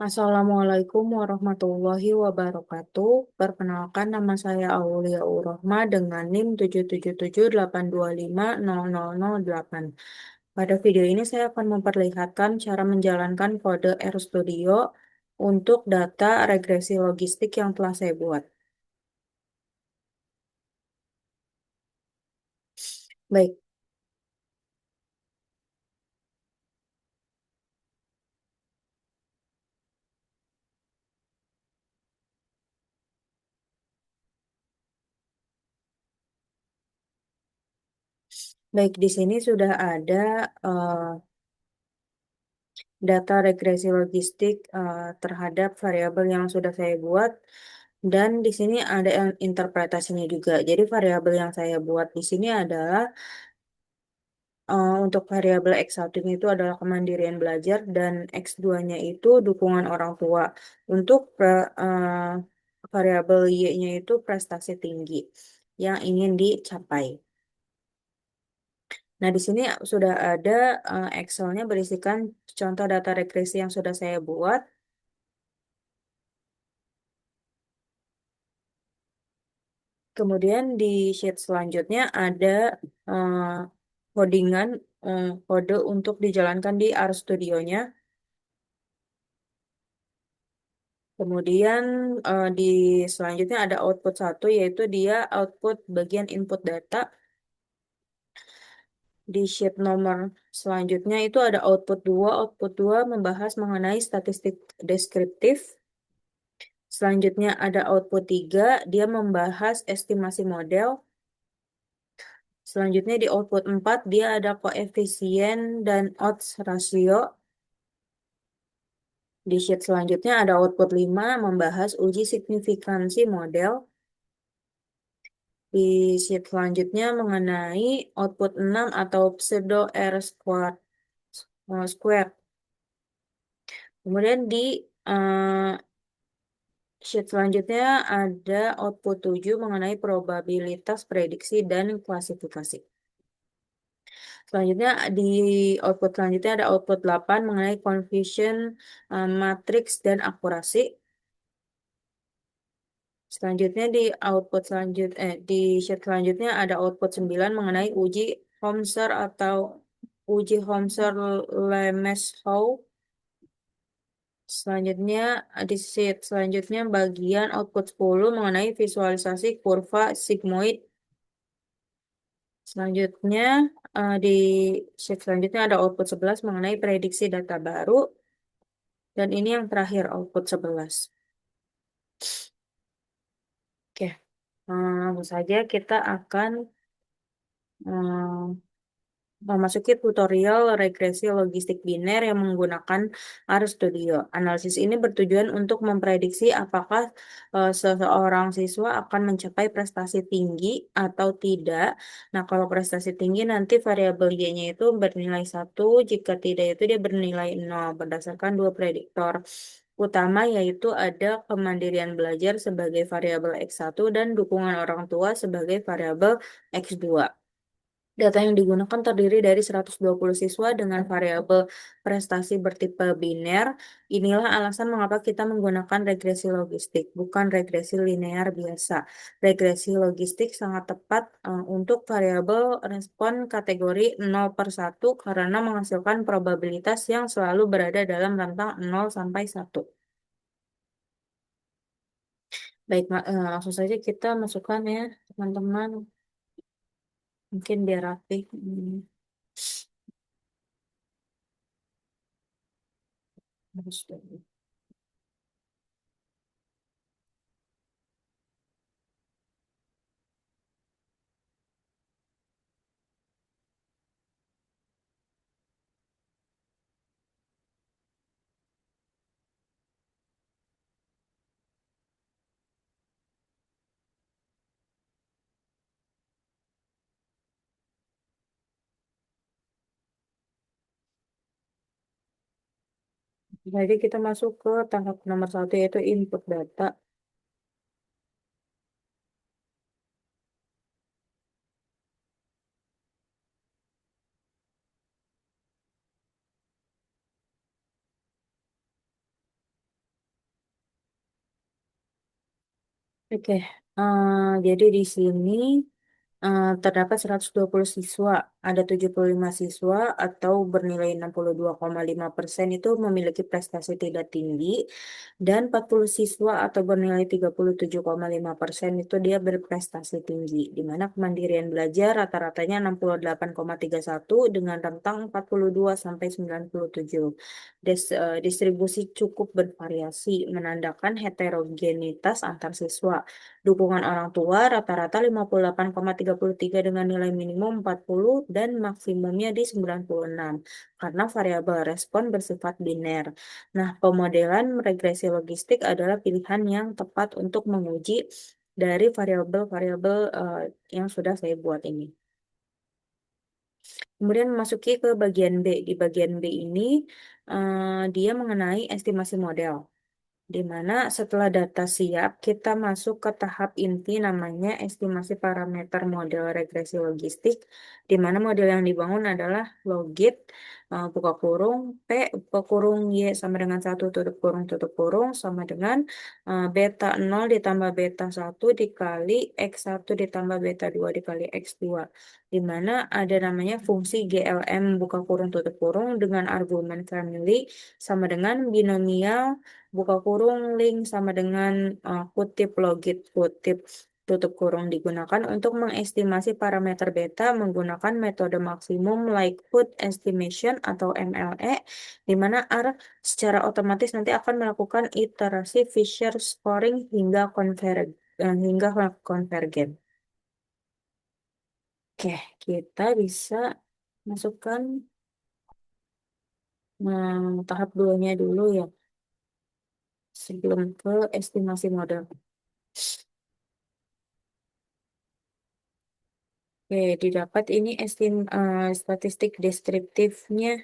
Assalamualaikum warahmatullahi wabarakatuh. Perkenalkan nama saya Aulia Urahma dengan NIM 77782500008. Pada video ini saya akan memperlihatkan cara menjalankan kode RStudio untuk data regresi logistik yang telah saya buat. Baik, baik di sini sudah ada eh, data regresi logistik terhadap variabel yang sudah saya buat. Dan di sini ada yang interpretasinya juga. Jadi variabel yang saya buat di sini adalah untuk variabel X1-nya itu adalah kemandirian belajar dan X2-nya itu dukungan orang tua. Untuk variabel Y-nya itu prestasi tinggi yang ingin dicapai. Nah, di sini sudah ada Excel-nya berisikan contoh data regresi yang sudah saya buat. Kemudian di sheet selanjutnya ada eh, codingan kode untuk dijalankan di RStudio-nya. Kemudian di selanjutnya ada output satu yaitu dia output bagian input data. Di sheet nomor selanjutnya itu ada output 2. Output 2 membahas mengenai statistik deskriptif. Selanjutnya ada output 3, dia membahas estimasi model. Selanjutnya di output 4 dia ada koefisien dan odds rasio. Di sheet selanjutnya ada output 5 membahas uji signifikansi model. Di sheet selanjutnya mengenai output 6 atau pseudo R squared, square. Kemudian di eh, sheet selanjutnya ada output 7 mengenai probabilitas prediksi dan klasifikasi. Selanjutnya di output selanjutnya ada output 8 mengenai confusion matrix dan akurasi. Selanjutnya di sheet selanjutnya ada output 9 mengenai uji Homser atau uji Homser-Lemeshow. Selanjutnya di sheet selanjutnya bagian output 10 mengenai visualisasi kurva sigmoid. Selanjutnya di sheet selanjutnya ada output 11 mengenai prediksi data baru. Dan ini yang terakhir output 11. Oke, langsung saja kita akan eh, memasuki tutorial regresi logistik biner yang menggunakan RStudio. Analisis ini bertujuan untuk memprediksi apakah seseorang siswa akan mencapai prestasi tinggi atau tidak. Nah, kalau prestasi tinggi nanti variabel Y-nya itu bernilai 1, jika tidak itu dia bernilai 0 berdasarkan dua prediktor utama yaitu ada kemandirian belajar sebagai variabel X1 dan dukungan orang tua sebagai variabel X2. Data yang digunakan terdiri dari 120 siswa dengan variabel prestasi bertipe biner. Inilah alasan mengapa kita menggunakan regresi logistik, bukan regresi linear biasa. Regresi logistik sangat tepat untuk variabel respon kategori 0/1 karena menghasilkan probabilitas yang selalu berada dalam rentang 0 sampai 1. Baik, langsung saja kita masukkan ya, teman-teman. Mungkin biar rapi. Harus dulu. Jadi kita masuk ke tahap nomor satu yaitu input data. Oke, jadi di sini terdapat 120 siswa, ada 75 siswa atau bernilai 62,5% itu memiliki prestasi tidak tinggi, dan 40 siswa atau bernilai 37,5% itu dia berprestasi tinggi, di mana kemandirian belajar rata-ratanya 68,31 dengan rentang 42 sampai 97. Distribusi cukup bervariasi, menandakan heterogenitas antar siswa. Dukungan orang tua rata-rata 58,33 dengan nilai minimum 40 dan maksimumnya di 96 karena variabel respon bersifat biner. Nah, pemodelan regresi logistik adalah pilihan yang tepat untuk menguji dari variabel-variabel yang sudah saya buat ini. Kemudian memasuki ke bagian B. Di bagian B ini dia mengenai estimasi model, di mana setelah data siap, kita masuk ke tahap inti namanya estimasi parameter model regresi logistik, di mana model yang dibangun adalah logit, buka kurung, P, buka kurung, Y sama dengan 1 tutup kurung, sama dengan beta 0 ditambah beta 1 dikali X1 ditambah beta 2 dikali X2, di mana ada namanya fungsi GLM buka kurung tutup kurung dengan argumen family sama dengan binomial buka kurung link sama dengan kutip logit kutip tutup kurung digunakan untuk mengestimasi parameter beta menggunakan metode maksimum likelihood estimation atau MLE, di mana R secara otomatis nanti akan melakukan iterasi Fisher scoring hingga konvergen. Oke, kita bisa masukkan tahap 2-nya dulu ya, sebelum ke estimasi model. Oke, didapat ini statistik deskriptifnya.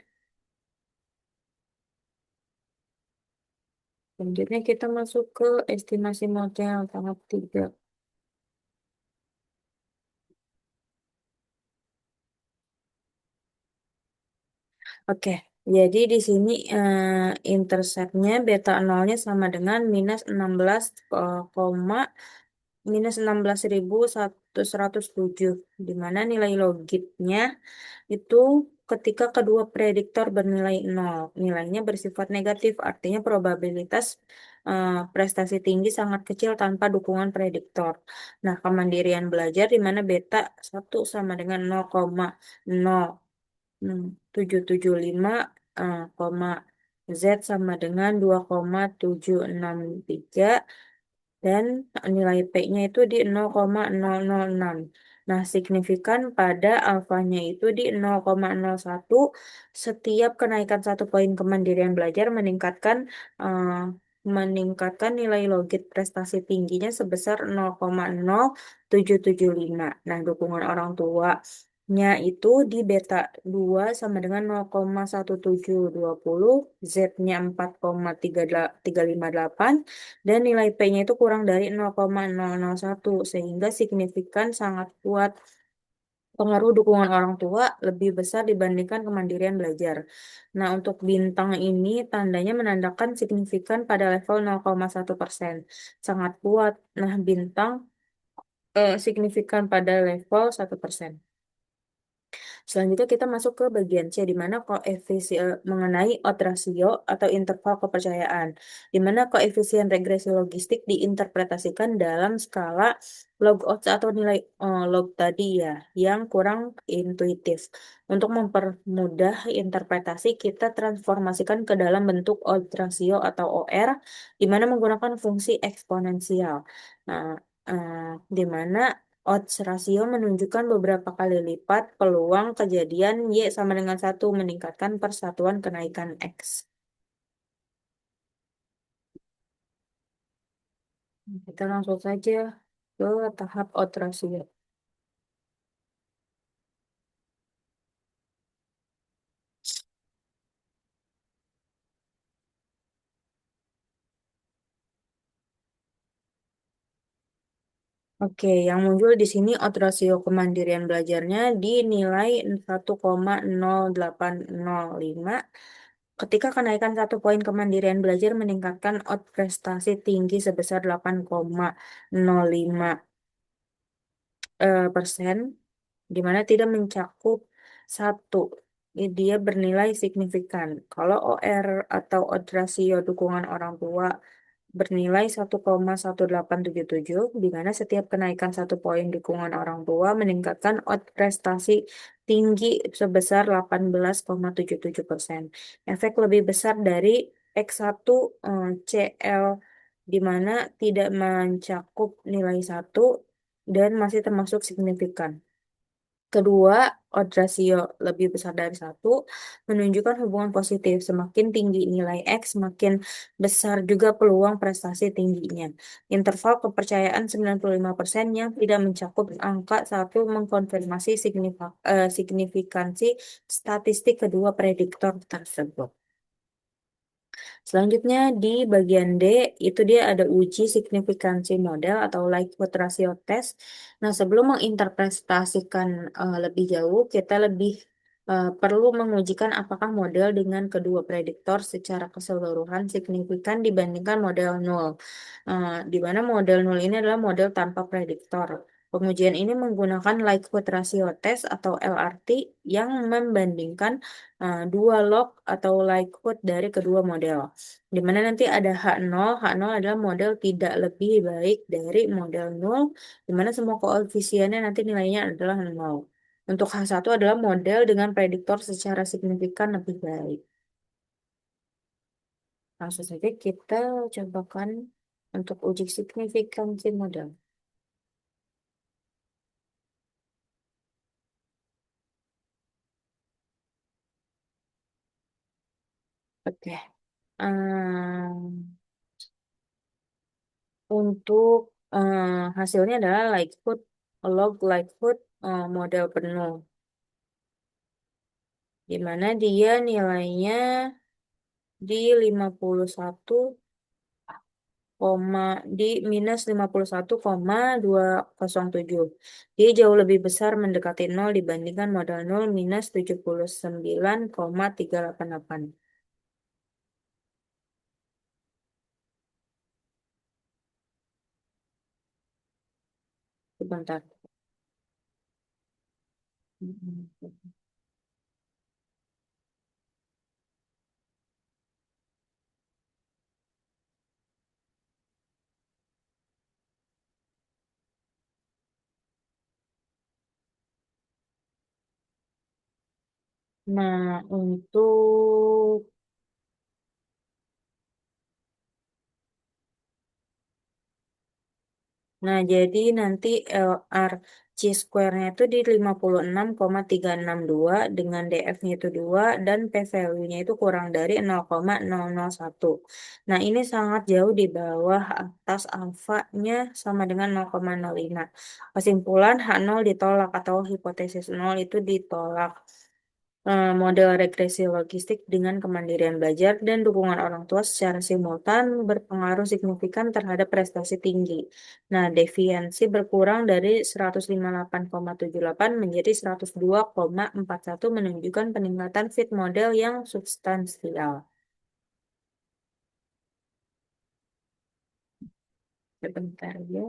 Selanjutnya kita masuk ke estimasi model tahap 3. Oke, jadi di sini interceptnya beta nolnya sama dengan minus 16, koma minus 16.107, di mana nilai logitnya itu ketika kedua prediktor bernilai 0, nilainya bersifat negatif, artinya probabilitas prestasi tinggi sangat kecil tanpa dukungan prediktor. Nah, kemandirian belajar di mana beta 1 sama dengan 0,0775, Z sama dengan 2,763, dan nilai P-nya itu di 0,006. Nah, signifikan pada alfanya itu di 0,01. Setiap kenaikan 1 poin kemandirian belajar eh, meningkatkan nilai logit prestasi tingginya sebesar 0,0775. Nah, dukungan orang tuanya itu di beta 2 sama dengan 0,1720, Z-nya 4,358, dan nilai P-nya itu kurang dari 0,001 sehingga signifikan sangat kuat. Pengaruh dukungan orang tua lebih besar dibandingkan kemandirian belajar. Nah, untuk bintang ini tandanya menandakan signifikan pada level 0,1%. Sangat kuat. Nah, bintang signifikan pada level 1%. Selanjutnya kita masuk ke bagian C, di mana koefisien mengenai odds ratio atau interval kepercayaan, di mana koefisien regresi logistik diinterpretasikan dalam skala log odds atau nilai log tadi ya, yang kurang intuitif. Untuk mempermudah interpretasi, kita transformasikan ke dalam bentuk odds ratio atau OR, di mana menggunakan fungsi eksponensial. Nah, di mana odds rasio menunjukkan beberapa kali lipat peluang kejadian Y sama dengan 1 meningkatkan persatuan kenaikan X. Kita langsung saja ke tahap odds rasio. Oke, yang muncul di sini odds rasio kemandirian belajarnya dinilai 1,0805, Ketika kenaikan 1 poin kemandirian belajar meningkatkan prestasi tinggi sebesar 8,05 persen, di mana tidak mencakup satu. Dia bernilai signifikan. Kalau OR atau odds rasio dukungan orang tua bernilai 1,1877, di mana setiap kenaikan 1 poin dukungan orang tua meningkatkan odds prestasi tinggi sebesar 18,77%. Efek lebih besar dari X1 CL, di mana tidak mencakup nilai 1 dan masih termasuk signifikan. Kedua, odds rasio lebih besar dari 1 menunjukkan hubungan positif. Semakin tinggi nilai X, semakin besar juga peluang prestasi tingginya. Interval kepercayaan 95% yang tidak mencakup angka 1 mengkonfirmasi signifikansi statistik kedua prediktor tersebut. Selanjutnya di bagian D itu dia ada uji signifikansi model atau likelihood ratio test. Nah, sebelum menginterpretasikan lebih jauh, kita lebih perlu mengujikan apakah model dengan kedua prediktor secara keseluruhan signifikan dibandingkan model nol. Di mana model nol ini adalah model tanpa prediktor. Pengujian ini menggunakan likelihood ratio test atau LRT yang membandingkan dua log atau likelihood dari kedua model. Di mana nanti ada H0. H0 adalah model tidak lebih baik dari model nol, di mana semua koefisiennya nanti nilainya adalah 0. Untuk H1 adalah model dengan prediktor secara signifikan lebih baik. Langsung saja kita cobakan untuk uji signifikansi model. Oke. Ehm, untuk hasilnya adalah likelihood, log likelihood model penuh, di mana dia nilainya di 51, di minus 51,207. Dia jauh lebih besar mendekati 0 dibandingkan modal 0 minus 79,388. Sebentar. Nah, jadi nanti LR C square-nya itu di 56,362 dengan DF-nya itu 2 dan P-value-nya itu kurang dari 0,001. Nah, ini sangat jauh di bawah atas alfanya sama dengan 0,05. Kesimpulan H0 ditolak atau hipotesis 0 itu ditolak. Model regresi logistik dengan kemandirian belajar dan dukungan orang tua secara simultan berpengaruh signifikan terhadap prestasi tinggi. Nah, deviansi berkurang dari 158,78 menjadi 102,41 menunjukkan peningkatan fit model yang substansial. Sebentar ya.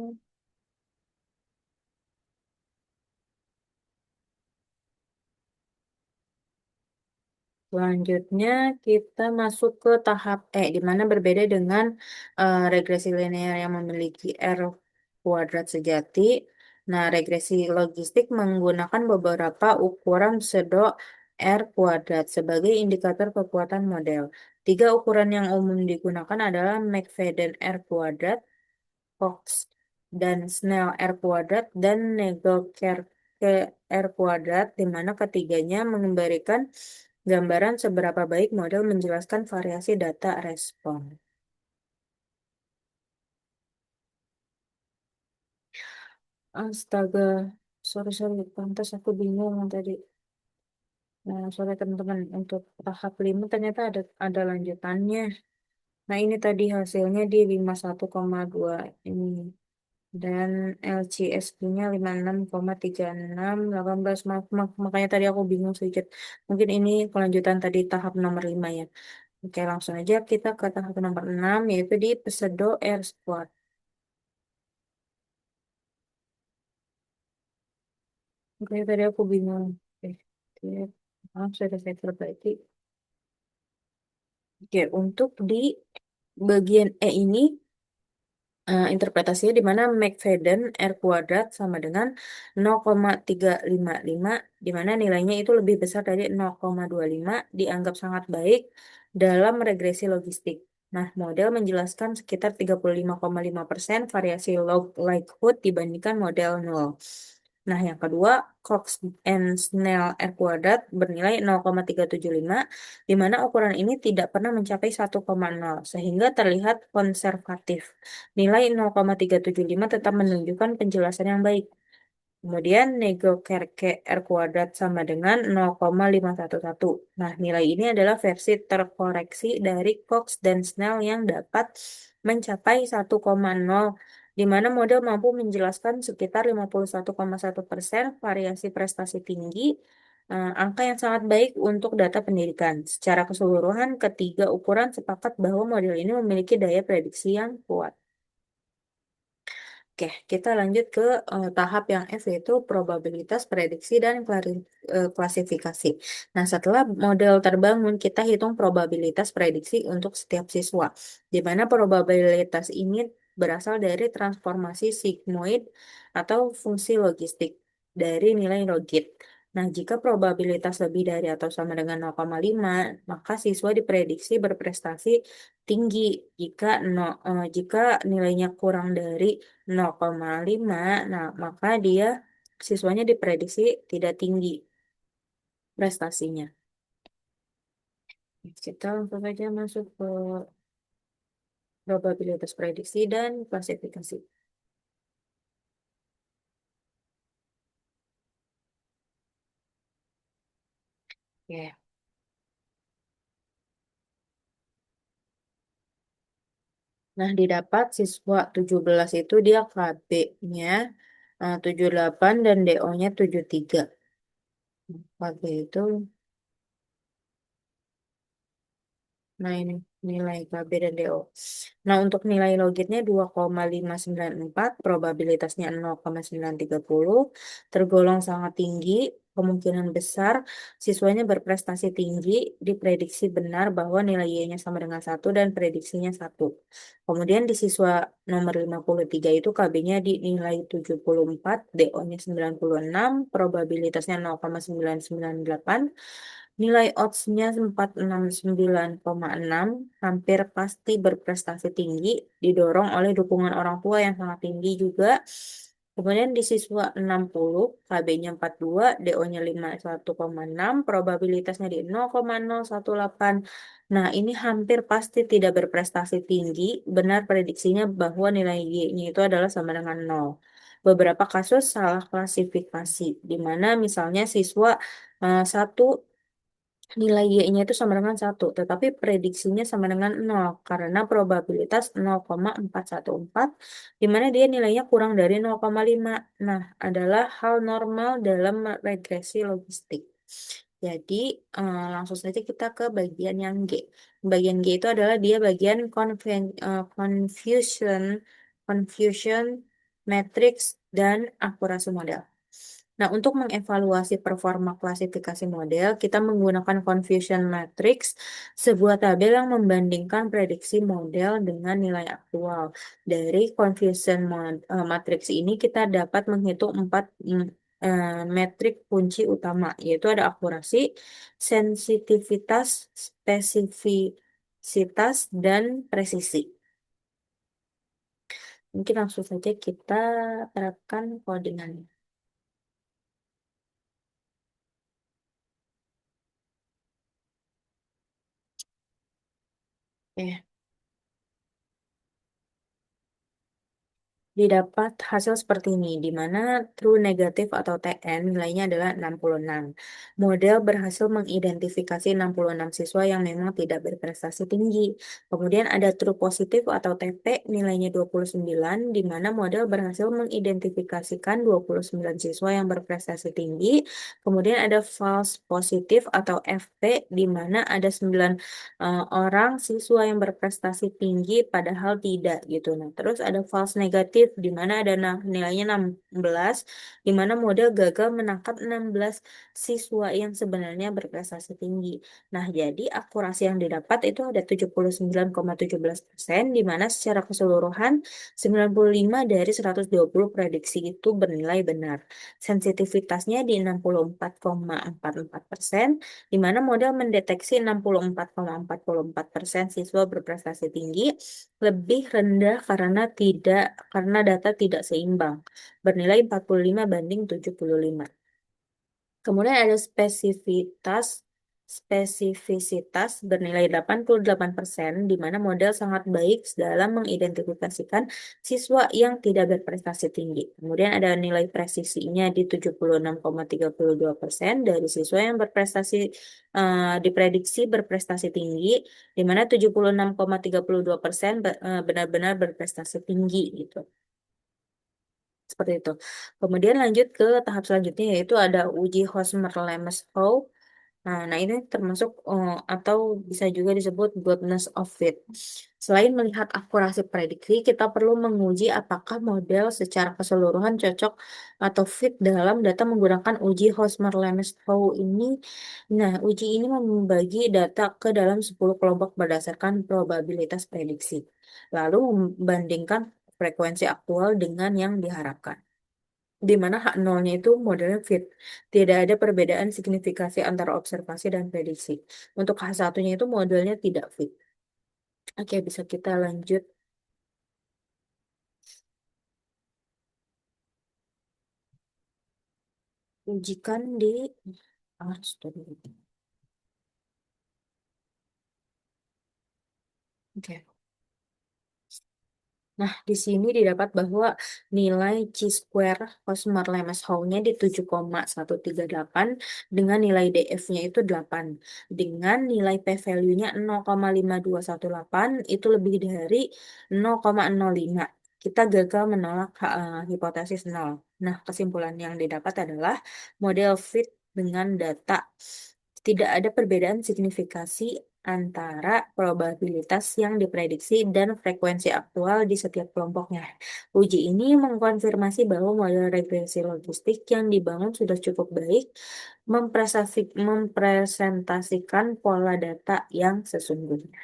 Selanjutnya kita masuk ke tahap E, di mana berbeda dengan regresi linear yang memiliki R kuadrat sejati. Nah, regresi logistik menggunakan beberapa ukuran pseudo R kuadrat sebagai indikator kekuatan model. 3 ukuran yang umum digunakan adalah McFadden R kuadrat, Cox dan Snell R kuadrat, dan Nagelkerke R kuadrat, di mana ketiganya memberikan gambaran seberapa baik model menjelaskan variasi data respon. Astaga, sorry, pantas aku bingung tadi. Nah, sorry teman-teman, untuk tahap 5 ternyata ada lanjutannya. Nah, ini tadi hasilnya di 51,2 ini. dan LCSG-nya 56,36 makanya tadi aku bingung sedikit. Mungkin ini kelanjutan tadi tahap nomor 5 ya. Oke, langsung aja kita ke tahap nomor 6 yaitu di pseudo air squat. Oke, tadi aku bingung. Oke, maaf sudah saya perbaiki. Oke, untuk di bagian E ini interpretasinya di mana McFadden R kuadrat sama dengan 0,355, di mana nilainya itu lebih besar dari 0,25, dianggap sangat baik dalam regresi logistik. Nah, model menjelaskan sekitar 35,5% variasi log likelihood dibandingkan model nol. Nah, yang kedua, Cox and Snell R kuadrat bernilai 0,375, di mana ukuran ini tidak pernah mencapai 1,0, sehingga terlihat konservatif. Nilai 0,375 tetap menunjukkan penjelasan yang baik. Kemudian nego Kerke R kuadrat sama dengan 0,511. Nah, nilai ini adalah versi terkoreksi dari Cox dan Snell yang dapat mencapai 1,0, di mana model mampu menjelaskan sekitar 51,1% variasi prestasi tinggi, angka yang sangat baik untuk data pendidikan. Secara keseluruhan, ketiga ukuran sepakat bahwa model ini memiliki daya prediksi yang kuat. Oke, kita lanjut ke tahap yang F yaitu probabilitas, prediksi, dan klasifikasi. Nah, setelah model terbangun, kita hitung probabilitas prediksi untuk setiap siswa, di mana probabilitas ini berasal dari transformasi sigmoid atau fungsi logistik dari nilai logit. Nah, jika probabilitas lebih dari atau sama dengan 0,5, maka siswa diprediksi berprestasi tinggi. Jika nilainya kurang dari 0,5, nah maka siswanya diprediksi tidak tinggi prestasinya. Kita langsung saja masuk ke probabilitas prediksi dan klasifikasi. Oke. Nah, didapat siswa 17 itu dia KB-nya 78 dan DO-nya 73. KB itu, nah ini nilai KB dan DO. Nah, untuk nilai logitnya 2,594, probabilitasnya 0,930, tergolong sangat tinggi, kemungkinan besar siswanya berprestasi tinggi, diprediksi benar bahwa nilai Y-nya sama dengan 1 dan prediksinya 1. Kemudian di siswa nomor 53 itu KB-nya dinilai 74, DO-nya 96, probabilitasnya 0,998, nilai odds-nya 469,6, hampir pasti berprestasi tinggi, didorong oleh dukungan orang tua yang sangat tinggi juga. Kemudian di siswa 60, KB-nya 42, DO-nya 51,6, probabilitasnya di 0,018. Nah, ini hampir pasti tidak berprestasi tinggi, benar prediksinya bahwa nilai Y-nya itu adalah sama dengan 0. Beberapa kasus salah klasifikasi, di mana misalnya siswa 1 nilai Y-nya itu sama dengan 1, tetapi prediksinya sama dengan 0 karena probabilitas 0,414, di mana dia nilainya kurang dari 0,5. Nah, adalah hal normal dalam regresi logistik. Jadi, langsung saja kita ke bagian yang G. Bagian G itu adalah dia bagian confusion, confusion matrix, dan akurasi model. Nah, untuk mengevaluasi performa klasifikasi model, kita menggunakan confusion matrix, sebuah tabel yang membandingkan prediksi model dengan nilai aktual. Dari matrix ini kita dapat menghitung 4 metrik kunci utama, yaitu ada akurasi, sensitivitas, spesifisitas, dan presisi. Mungkin langsung saja kita terapkan codingannya. Oke. Didapat hasil seperti ini, di mana true negatif atau TN nilainya adalah 66. Model berhasil mengidentifikasi 66 siswa yang memang tidak berprestasi tinggi. Kemudian ada true positif atau TP nilainya 29, di mana model berhasil mengidentifikasikan 29 siswa yang berprestasi tinggi. Kemudian ada false positif atau FP, di mana ada 9 orang siswa yang berprestasi tinggi padahal tidak gitu. Nah, terus ada false negatif di mana ada nilainya 16, di mana model gagal menangkap 16 siswa yang sebenarnya berprestasi tinggi. Nah, jadi akurasi yang didapat itu ada 79,17%, di mana secara keseluruhan 95 dari 120 prediksi itu bernilai benar. Sensitivitasnya di 64,44%, di mana model mendeteksi 64,44% siswa berprestasi tinggi lebih rendah karena data tidak seimbang, bernilai 45 banding 75. Kemudian ada spesifisitas bernilai 88%, di mana model sangat baik dalam mengidentifikasikan siswa yang tidak berprestasi tinggi. Kemudian ada nilai presisinya di 76,32% dari siswa yang diprediksi berprestasi tinggi, di mana 76,32% benar-benar berprestasi tinggi gitu. Seperti itu. Kemudian lanjut ke tahap selanjutnya yaitu ada uji Hosmer-Lemeshow. Nah, ini termasuk atau bisa juga disebut goodness of fit. Selain melihat akurasi prediksi, kita perlu menguji apakah model secara keseluruhan cocok atau fit dalam data menggunakan uji Hosmer-Lemeshow ini. Nah, uji ini membagi data ke dalam 10 kelompok berdasarkan probabilitas prediksi. Lalu membandingkan frekuensi aktual dengan yang diharapkan, di mana H0-nya itu modelnya fit. Tidak ada perbedaan signifikasi antara observasi dan prediksi. Untuk H1-nya itu modelnya tidak fit. Oke, bisa kita lanjut ujikan di studi. Oke. Nah, di sini didapat bahwa nilai chi-square Hosmer-Lemeshow-nya di 7,138 dengan nilai DF-nya itu 8. Dengan nilai p-value-nya 0,5218 itu lebih dari 0,05. Kita gagal menolak hipotesis nol. Nah, kesimpulan yang didapat adalah model fit dengan data. Tidak ada perbedaan signifikasi antara probabilitas yang diprediksi dan frekuensi aktual di setiap kelompoknya. Uji ini mengkonfirmasi bahwa model regresi logistik yang dibangun sudah cukup baik mempresentasikan pola data yang sesungguhnya.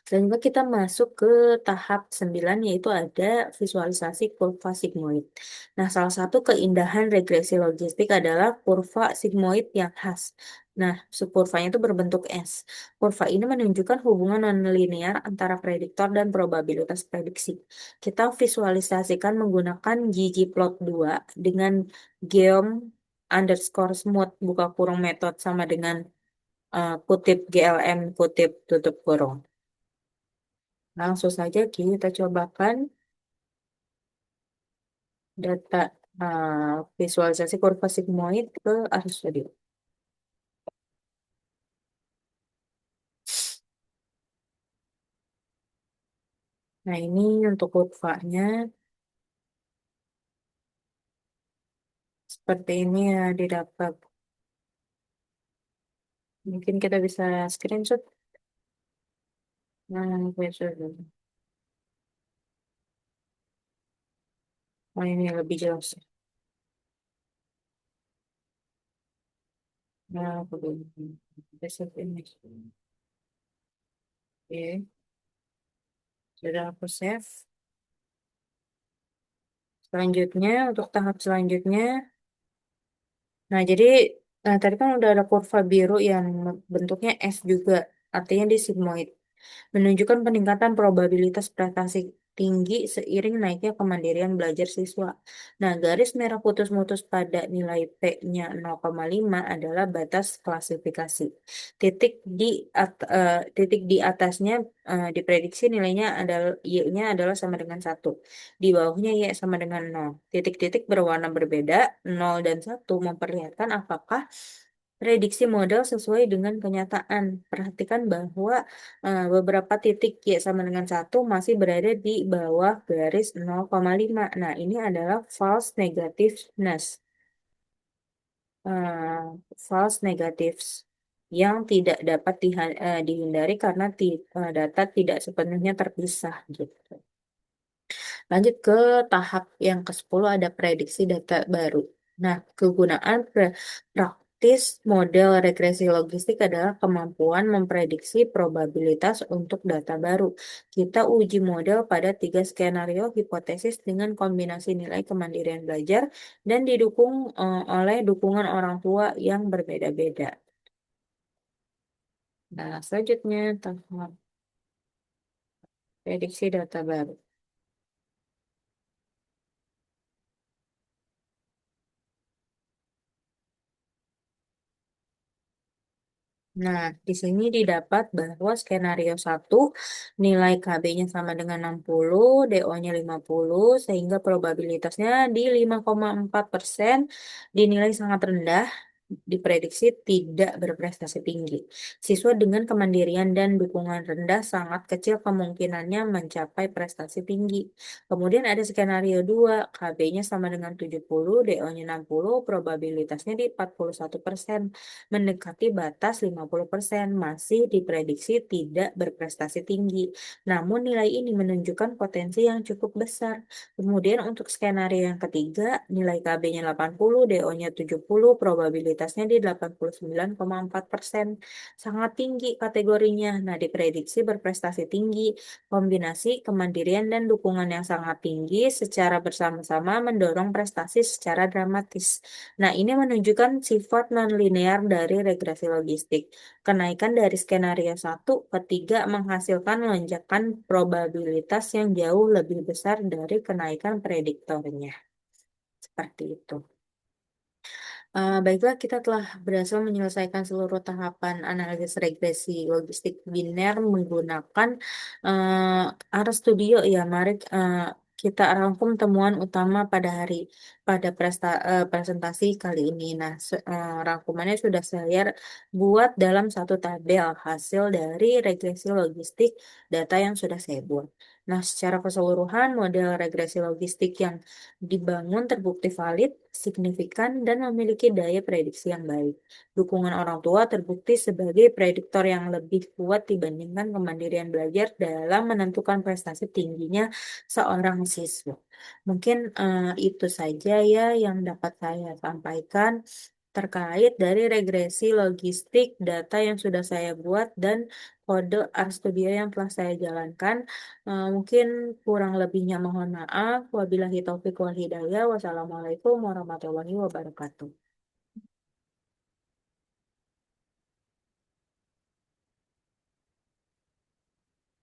Selanjutnya kita masuk ke tahap 9 yaitu ada visualisasi kurva sigmoid. Nah, salah satu keindahan regresi logistik adalah kurva sigmoid yang khas. Nah, subkurvanya itu berbentuk S. Kurva ini menunjukkan hubungan nonlinear antara prediktor dan probabilitas prediksi. Kita visualisasikan menggunakan ggplot2 dengan geom underscore smooth buka kurung metode sama dengan kutip GLM kutip tutup kurung. Langsung saja kita cobakan data visualisasi kurva sigmoid ke Arus Studio. Nah, ini untuk kurvanya seperti ini ya didapat. Mungkin kita bisa screenshot. Nah, bisa dulu. Oh, ini lebih jelas. Nah, aku belum. Bisa ini. Oke, sudah aku save. Selanjutnya, untuk tahap selanjutnya, nah jadi tadi kan udah ada kurva biru yang bentuknya S juga, artinya di sigmoid, menunjukkan peningkatan probabilitas prestasi. tinggi seiring naiknya kemandirian belajar siswa. Nah, garis merah putus-putus pada nilai P-nya 0,5 adalah batas klasifikasi. Titik di atasnya diprediksi nilainya adalah Y-nya adalah sama dengan 1. Di bawahnya Y sama dengan 0. Titik-titik berwarna berbeda, 0 dan 1 memperlihatkan apakah prediksi model sesuai dengan kenyataan. Perhatikan bahwa beberapa titik Y sama dengan 1 masih berada di bawah garis 0,5. Nah, ini adalah false negativeness. eh, False negatives yang tidak dapat dihindari karena data tidak sepenuhnya terpisah gitu. Lanjut ke tahap yang ke-10 ada prediksi data baru. Nah, kegunaan praktis model regresi logistik adalah kemampuan memprediksi probabilitas untuk data baru. Kita uji model pada 3 skenario hipotesis dengan kombinasi nilai kemandirian belajar dan didukung oleh dukungan orang tua yang berbeda-beda. Nah, selanjutnya tahap prediksi data baru. Nah, di sini didapat bahwa skenario 1 nilai KB-nya sama dengan 60, DO-nya 50, sehingga probabilitasnya di 5,4% dinilai sangat rendah, diprediksi tidak berprestasi tinggi. Siswa dengan kemandirian dan dukungan rendah sangat kecil kemungkinannya mencapai prestasi tinggi. Kemudian ada skenario 2, KB-nya sama dengan 70, DO-nya 60, probabilitasnya di 41%, mendekati batas 50%, masih diprediksi tidak berprestasi tinggi. Namun nilai ini menunjukkan potensi yang cukup besar. Kemudian untuk skenario yang ketiga, nilai KB-nya 80, DO-nya 70, probabilitasnya di 89,4%. Sangat tinggi kategorinya. Nah, diprediksi berprestasi tinggi. Kombinasi kemandirian dan dukungan yang sangat tinggi secara bersama-sama mendorong prestasi secara dramatis. Nah, ini menunjukkan sifat nonlinear dari regresi logistik. Kenaikan dari skenario 1 ke 3 menghasilkan lonjakan probabilitas yang jauh lebih besar dari kenaikan prediktornya. Seperti itu. Baiklah, kita telah berhasil menyelesaikan seluruh tahapan analisis regresi logistik biner menggunakan RStudio ya. Mari kita rangkum temuan utama pada presentasi kali ini. Nah, rangkumannya sudah saya buat dalam satu tabel hasil dari regresi logistik data yang sudah saya buat. Nah, secara keseluruhan model regresi logistik yang dibangun terbukti valid, signifikan, dan memiliki daya prediksi yang baik. Dukungan orang tua terbukti sebagai prediktor yang lebih kuat dibandingkan kemandirian belajar dalam menentukan prestasi tingginya seorang siswa. Mungkin itu saja ya yang dapat saya sampaikan terkait dari regresi logistik data yang sudah saya buat dan kode RStudio yang telah saya jalankan. Mungkin kurang lebihnya mohon maaf. Wabillahi taufiq wal hidayah. Wassalamualaikum warahmatullahi wabarakatuh.